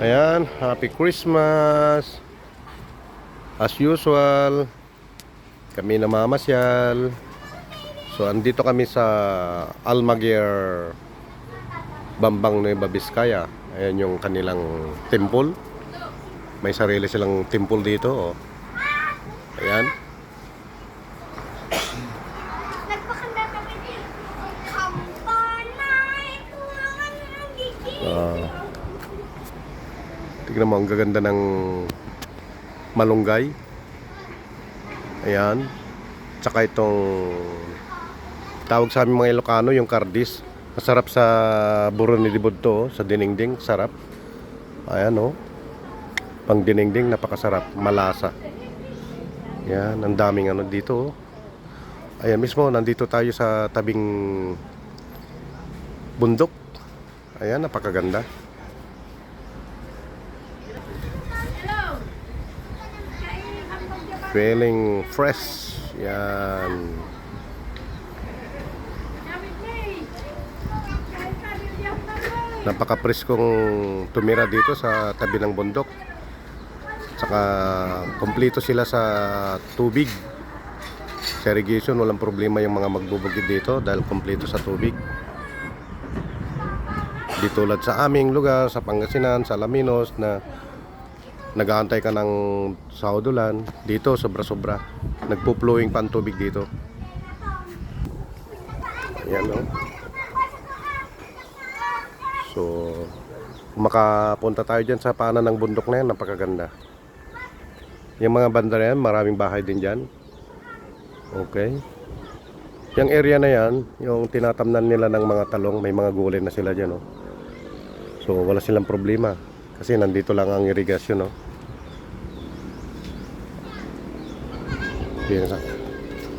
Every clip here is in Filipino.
Ayan, Happy Christmas. As usual, kami namamasyal. So, andito kami sa Almaguer, Bambang Nueva Vizcaya. Ayan yung kanilang temple. May sarili silang temple dito, oh. Ayan. Tignan mo, ang gaganda ng malunggay. Ayan. Tsaka itong tawag sa aming mga Ilocano, yung kardis. Masarap sa buron ni Dibod to, sa dinengdeng, sarap. Ayan, oh. Pang dinengdeng, napakasarap, malasa. Ayan, ang daming ano dito, oh. Ayan mismo, nandito tayo sa tabing bundok. Ayan, napakaganda. Feeling fresh. Yan. Napaka-preskong tumira dito sa tabi ng bundok. Saka kompleto sila sa tubig. Sa irrigation, walang problema yung mga magbubukid dito dahil kompleto sa tubig. Di tulad sa aming lugar, sa Pangasinan, sa Alaminos, na nag-aantay ka ng saudulan. Dito sobra-sobra, nagpo-flowing pa ang tubig dito. Ayan, no? So makapunta tayo dyan sa paanan ng bundok na yan, napakaganda. Yung mga banda na yan, maraming bahay din dyan. Okay, yung area na yan, yung tinatamnan nila ng mga talong, may mga gulay na sila dyan, no? So wala silang problema kasi nandito lang ang irigasyon, no?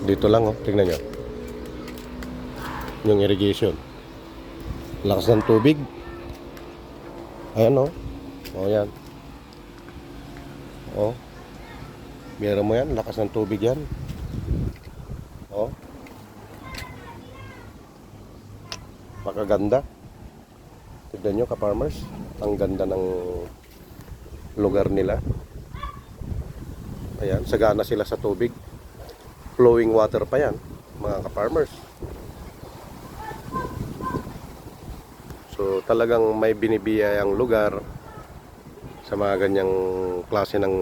Dito lang, oh, tingnan nyo yung irrigation, lakas ng tubig. Ayan, oh. Oh, yan, oh, meron mo yan, lakas ng tubig yan, oh. Makaganda. Tignan nyo, ka-farmers, ang ganda ng lugar nila. Ayan, sagana sila sa tubig, flowing water pa yan, mga ka-farmers. So talagang may binibiyayang lugar sa mga ganyang klase ng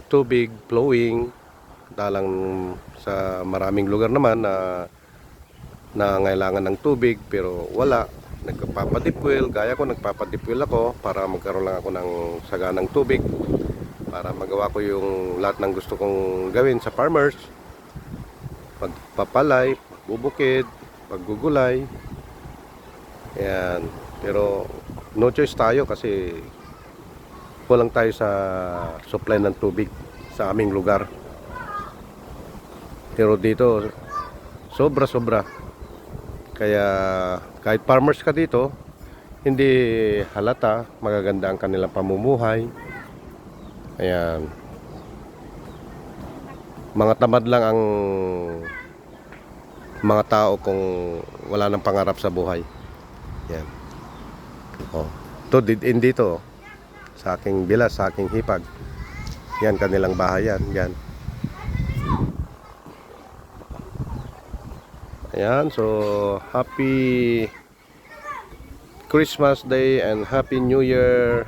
tubig, flowing. Dalang sa maraming lugar naman na nangailangan ng tubig pero wala, nagpapadipwell. Gaya ko, nagpapadipwell ako para magkaroon lang ako ng saganang tubig para magawa ko yung lahat ng gusto kong gawin sa farmers. Pagpapalay, bubukid, paggugulay. Ayan. Pero no choice tayo kasi kulang tayo sa supply ng tubig sa aming lugar. Pero dito sobra-sobra. Kaya kahit farmers ka dito, hindi halata, magaganda ang kanilang pamumuhay. Ayan. Mga tamad lang ang mga tao kung wala nang pangarap sa buhay. Yan. Oh, to dito sa aking bilas, sa aking hipag. Yan kanilang bahayan, yan. Ayan, so happy Christmas Day and Happy New Year.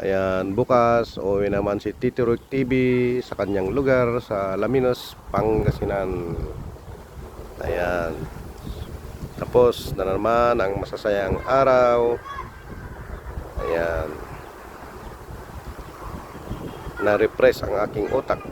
Ayan, bukas uwi naman si Tito Roy TV sa kanyang lugar sa Alaminos, Pangasinan. Ayan. Tapos na naman ang masasayang araw. Ayan. Na-refresh ang aking utak.